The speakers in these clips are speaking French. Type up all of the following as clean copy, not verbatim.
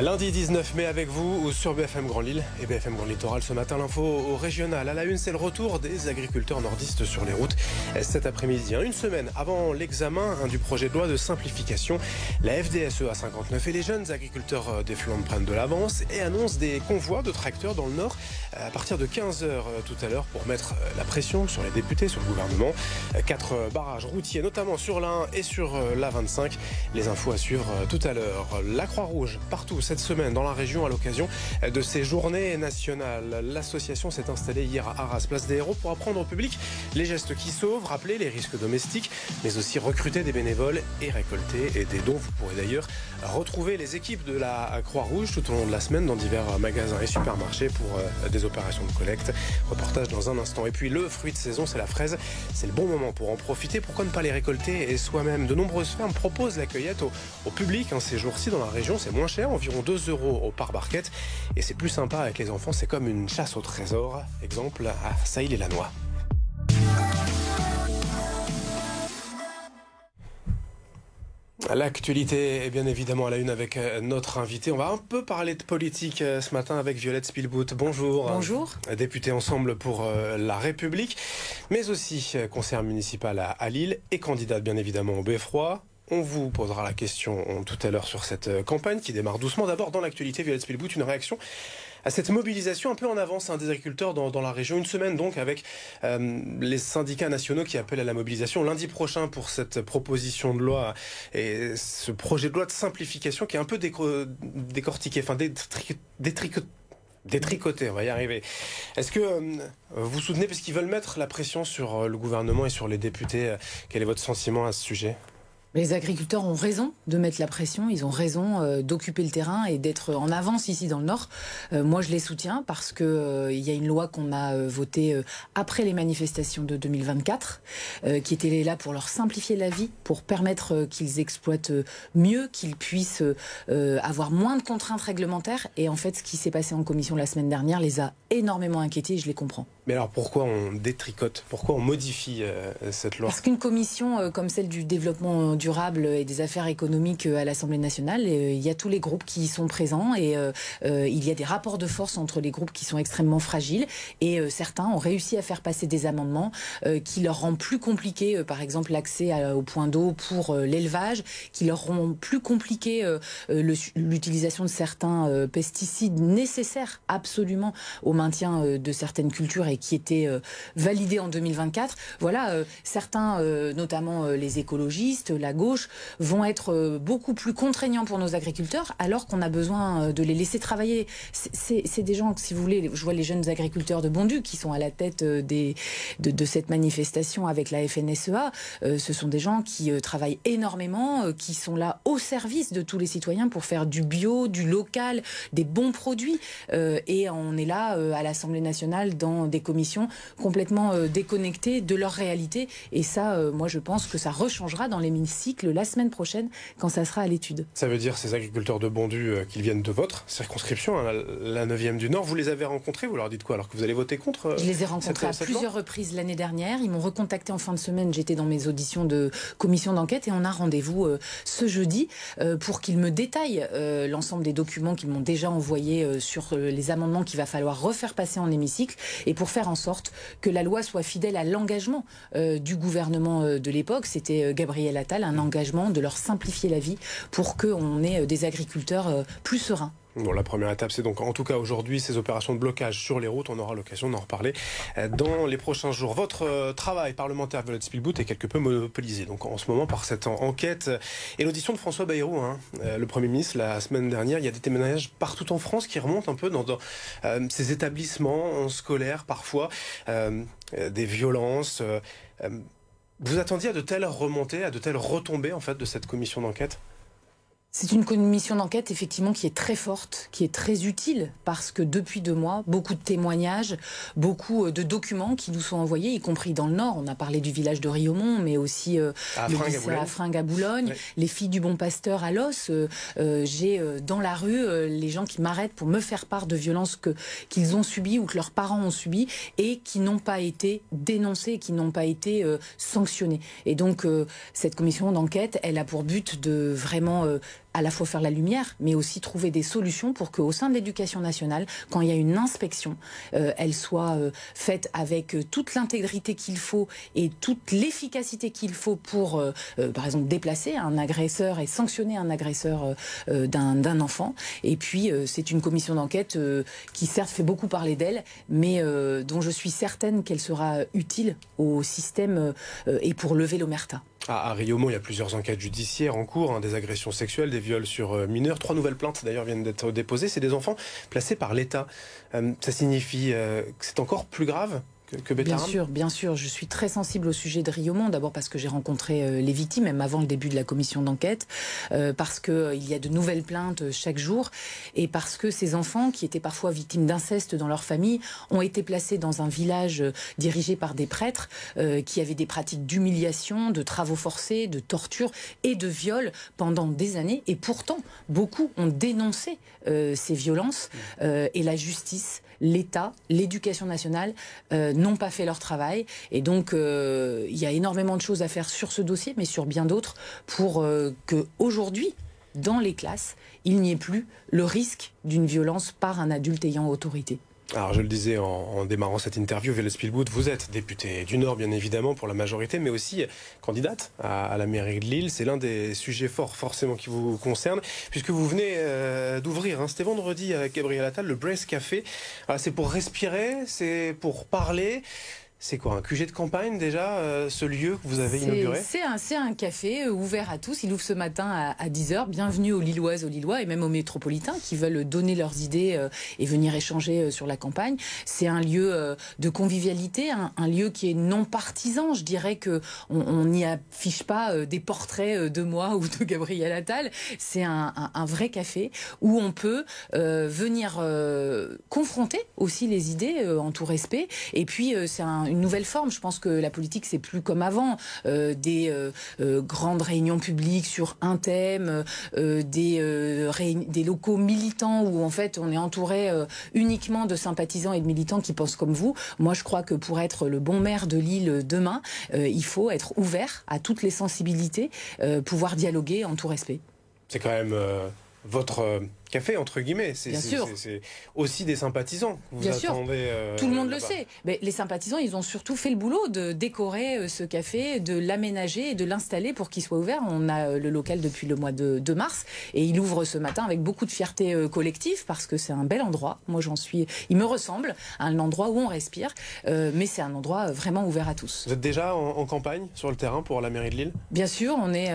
Lundi 19 mai avec vous sur BFM Grand Lille et BFM Grand Littoral. Ce matin, l'info au régional. À la une, c'est le retour des agriculteurs nordistes sur les routes cet après-midi. Une semaine avant l'examen du projet de loi de simplification, la FDSEA 59 et les jeunes agriculteurs des Flandres prennent de l'avance et annoncent des convois de tracteurs dans le Nord à partir de 15h tout à l'heure pour mettre la pression sur les députés, sur le gouvernement. 4 barrages routiers, notamment sur l'A1 et sur l'A25. Les infos à suivre tout à l'heure. La Croix-Rouge, partout cette semaine dans la région à l'occasion de ces journées nationales. L'association s'est installée hier à Arras, place des Héros, pour apprendre au public les gestes qui sauvent, rappeler les risques domestiques, mais aussi recruter des bénévoles et récolter des dons. Vous pourrez d'ailleurs retrouver les équipes de la Croix-Rouge tout au long de la semaine dans divers magasins et supermarchés pour des opérations de collecte. Reportage dans un instant. Et puis le fruit de saison, c'est la fraise. C'est le bon moment pour en profiter. Pourquoi ne pas les récolter et soi-même? De nombreuses fermes proposent la cueillette au public. Ces jours-ci dans la région, c'est moins cher, environ 2 € au par barquette. Et c'est plus sympa avec les enfants, c'est comme une chasse au trésor. Exemple à Sailly-et-Lannoy. L'actualité est bien évidemment à la une avec notre invité. On va un peu parler de politique ce matin avec Violette Spilbout. Bonjour. Bonjour. Députée Ensemble pour la République, mais aussi conseillère municipale à Lille et candidate bien évidemment au Beffroi. On vous posera la question tout à l'heure sur cette campagne qui démarre doucement. D'abord, dans l'actualité, Violette Spilbout, une réaction à cette mobilisation un peu en avance des agriculteurs dans la région. Une semaine donc avec les syndicats nationaux qui appellent à la mobilisation lundi prochain pour cette proposition de loi et ce projet de loi de simplification qui est un peu décortiqué, enfin détricoté, on va y arriver. Est-ce que vous soutenez, parce qu'ils veulent mettre la pression sur le gouvernement et sur les députés, quel est votre sentiment à ce sujet ? Les agriculteurs ont raison de mettre la pression, ils ont raison d'occuper le terrain et d'être en avance ici dans le Nord. Moi je les soutiens parce que il y a une loi qu'on a votée après les manifestations de 2024 qui était là pour leur simplifier la vie, pour permettre qu'ils exploitent mieux, qu'ils puissent avoir moins de contraintes réglementaires. Et en fait ce qui s'est passé en commission la semaine dernière les a énormément inquiétés et je les comprends. Mais alors pourquoi on détricote? Pourquoi on modifie cette loi? Parce qu'une commission comme celle du développement durable et des affaires économiques à l'Assemblée nationale, il y a tous les groupes qui y sont présents et il y a des rapports de force entre les groupes qui sont extrêmement fragiles et certains ont réussi à faire passer des amendements qui leur rendent plus compliqué par exemple l'accès au point d'eau pour l'élevage, qui leur rendent plus compliqué l'utilisation de certains pesticides nécessaires absolument au maintien de certaines cultures et qui étaient validés en 2024. Voilà, certains, notamment les écologistes, la gauche, vont être beaucoup plus contraignants pour nos agriculteurs alors qu'on a besoin de les laisser travailler. C'est des gens, si vous voulez, je vois les jeunes agriculteurs de Bondues qui sont à la tête de cette manifestation avec la FNSEA. Ce sont des gens qui travaillent énormément, qui sont là au service de tous les citoyens pour faire du bio, du local, des bons produits. Et on est là à l'Assemblée nationale dans des commissions complètement déconnectées de leur réalité. Et ça, moi je pense que ça rechangera dans l'hémicycle la semaine prochaine quand ça sera à l'étude. Ça veut dire ces agriculteurs de Bondues qu'ils viennent de votre circonscription, la 9e du Nord, vous les avez rencontrés, vous leur dites quoi alors que vous allez voter contre? Je les ai rencontrés à plusieurs reprises l'année dernière. Ils m'ont recontacté en fin de semaine. J'étais dans mes auditions de commission d'enquête et on a rendez-vous ce jeudi pour qu'ils me détaillent l'ensemble des documents qu'ils m'ont déjà envoyés sur les amendements qu'il va falloir refaire passer en hémicycle et pour faire en sorte que la loi soit fidèle à l'engagement du gouvernement de l'époque. C'était Gabriel Attal, un engagement de leur simplifier la vie pour qu'on ait des agriculteurs plus sereins. Bon, la première étape, c'est donc en tout cas aujourd'hui ces opérations de blocage sur les routes. On aura l'occasion d'en reparler dans les prochains jours. Votre travail parlementaire, Violette Spilbout, est quelque peu monopolisé donc en ce moment par cette enquête et l'audition de François Bayrou, le Premier ministre, la semaine dernière. Il y a des témoignages partout en France qui remontent un peu dans ces établissements scolaires parfois, des violences. Vous attendiez à de telles remontées, à de telles retombées en fait de cette commission d'enquête? C'est une commission d'enquête effectivement qui est très forte, qui est très utile parce que depuis 2 mois, beaucoup de témoignages, beaucoup de documents qui nous sont envoyés, y compris dans le Nord. On a parlé du village de Riaumont, mais aussi le lycée à Fringues à Boulogne, oui. Les filles du Bon Pasteur à Los. J'ai dans la rue les gens qui m'arrêtent pour me faire part de violences qu'ils ont subies ou que leurs parents ont subies et qui n'ont pas été dénoncées, qui n'ont pas été sanctionnées. Et donc cette commission d'enquête, elle a pour but de vraiment à la fois faire la lumière, mais aussi trouver des solutions pour qu'au sein de l'éducation nationale, quand il y a une inspection, elle soit faite avec toute l'intégrité qu'il faut et toute l'efficacité qu'il faut pour, par exemple, déplacer un agresseur et sanctionner un agresseur d'un enfant. Et puis, c'est une commission d'enquête qui, certes, fait beaucoup parler d'elle, mais dont je suis certaine qu'elle sera utile au système et pour lever l'omerta. À Riomont, il y a plusieurs enquêtes judiciaires en cours, des agressions sexuelles, des viols sur mineurs. 3 nouvelles plaintes d'ailleurs viennent d'être déposées. C'est des enfants placés par l'État. Ça signifie que c'est encore plus grave que Bétharram ? Bien sûr. Je suis très sensible au sujet de Riomont. D'abord parce que j'ai rencontré les victimes, même avant le début de la commission d'enquête. Parce qu'il y a de nouvelles plaintes chaque jour. Et parce que ces enfants, qui étaient parfois victimes d'inceste dans leur famille, ont été placés dans un village dirigé par des prêtres qui avaient des pratiques d'humiliation, de travaux forcés, de torture et de viol pendant des années. Et pourtant, beaucoup ont dénoncé ces violences. Et la justice, l'État, l'éducation nationale n'ont pas fait leur travail. Et donc, il y a énormément de choses à faire sur ce dossier, mais sur bien d'autres, pour qu'aujourd'hui, dans les classes, il n'y ait plus le risque d'une violence par un adulte ayant autorité. Alors je le disais en démarrant cette interview, Vélez Spielbout, vous êtes députée du Nord bien évidemment pour la majorité, mais aussi candidate à la mairie de Lille. C'est l'un des sujets forts forcément qui vous concerne, puisque vous venez d'ouvrir, c'était vendredi avec Gabriel Attal, le Brace Café. C'est pour respirer, c'est pour parler. C'est quoi, un QG de campagne déjà, ce lieu que vous avez inauguré ? C'est un café ouvert à tous. Il ouvre ce matin à 10h. Bienvenue aux Lilloises, aux Lillois et même aux métropolitains qui veulent donner leurs idées et venir échanger sur la campagne. C'est un lieu de convivialité, un lieu qui est non partisan. Je dirais qu'on n'y affiche pas des portraits de moi ou de Gabriel Attal. C'est un vrai café où on peut venir confronter aussi les idées en tout respect. Et puis c'est une nouvelle forme. Je pense que la politique, c'est plus comme avant. Des grandes réunions publiques sur un thème, des locaux militants où en fait on est entouré uniquement de sympathisants et de militants qui pensent comme vous. Moi, je crois que pour être le bon maire de Lille demain, il faut être ouvert à toutes les sensibilités, pouvoir dialoguer en tout respect. C'est quand même votre café, entre guillemets. Bien sûr. C'est aussi des sympathisants. Vous Bien attendez, sûr. Tout le monde le sait. Mais les sympathisants, ils ont surtout fait le boulot de décorer ce café, de l'aménager et de l'installer pour qu'il soit ouvert. On a le local depuis le mois de mars et il ouvre ce matin avec beaucoup de fierté collective parce que c'est un bel endroit. Moi, il me ressemble à un endroit où on respire, mais c'est un endroit vraiment ouvert à tous. Vous êtes déjà en campagne sur le terrain pour la mairie de Lille ? Bien sûr, on est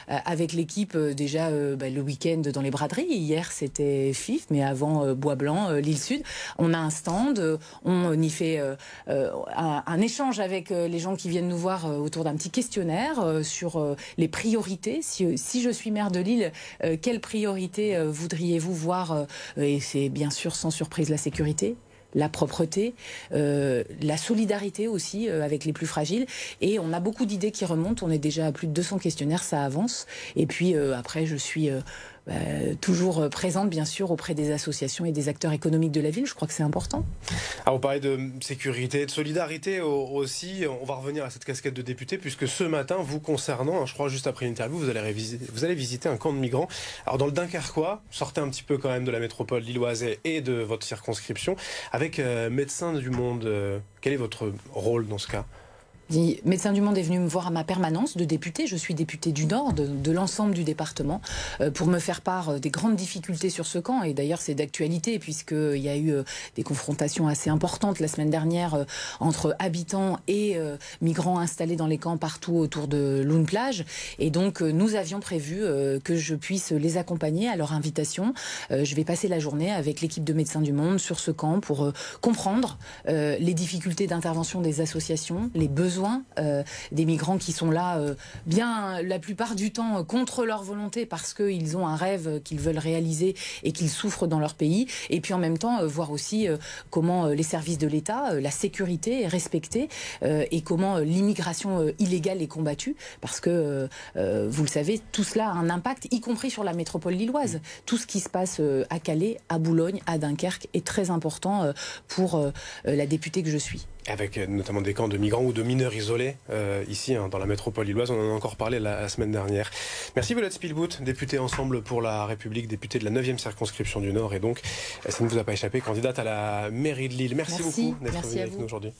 avec l'équipe déjà le week-end dans les braderies. Hier, c'était FIF, mais avant Bois-Blanc, Lille-Sud. On a un stand, on y fait un échange avec les gens qui viennent nous voir autour d'un petit questionnaire sur les priorités. Si je suis maire de Lille, quelles priorités voudriez-vous voir ? Et c'est bien sûr sans surprise la sécurité, la propreté, la solidarité aussi avec les plus fragiles. Et on a beaucoup d'idées qui remontent. On est déjà à plus de 200 questionnaires, ça avance. Et puis après, je suis toujours présente, bien sûr, auprès des associations et des acteurs économiques de la ville. Je crois que c'est important. Alors, on parlait de sécurité, de solidarité aussi. On va revenir à cette casquette de député, puisque ce matin, vous concernant, je crois juste après l'interview, vous allez visiter un camp de migrants. Alors, dans le Dunkerquois, sortez un petit peu quand même de la métropole lilloise et de votre circonscription. Avec Médecins du Monde, quel est votre rôle dans ce cas ? Médecins du Monde est venu me voir à ma permanence de député. Je suis députée du Nord, de l'ensemble du département, pour me faire part des grandes difficultés sur ce camp. Et d'ailleurs, c'est d'actualité, puisqu'il y a eu des confrontations assez importantes la semaine dernière entre habitants et migrants installés dans les camps partout autour de Loun-Plage. Et donc, nous avions prévu que je puisse les accompagner à leur invitation. Je vais passer la journée avec l'équipe de Médecins du Monde sur ce camp pour comprendre les difficultés d'intervention des associations, les besoins des migrants qui sont là bien la plupart du temps contre leur volonté parce qu'ils ont un rêve qu'ils veulent réaliser et qu'ils souffrent dans leur pays. Et puis en même temps, voir aussi comment les services de l'État, la sécurité est respectée et comment l'immigration illégale est combattue. Parce que, vous le savez, tout cela a un impact, y compris sur la métropole lilloise. Tout ce qui se passe à Calais, à Boulogne, à Dunkerque est très important pour la députée que je suis. Avec notamment des camps de migrants ou de mineurs isolés ici dans la métropole lilloise. On en a encore parlé la semaine dernière. Merci Violette Spilbout, députée Ensemble pour la République, députée de la 9e circonscription du Nord et donc, ça ne vous a pas échappé, candidate à la mairie de Lille. Merci beaucoup d'être venue avec nous aujourd'hui.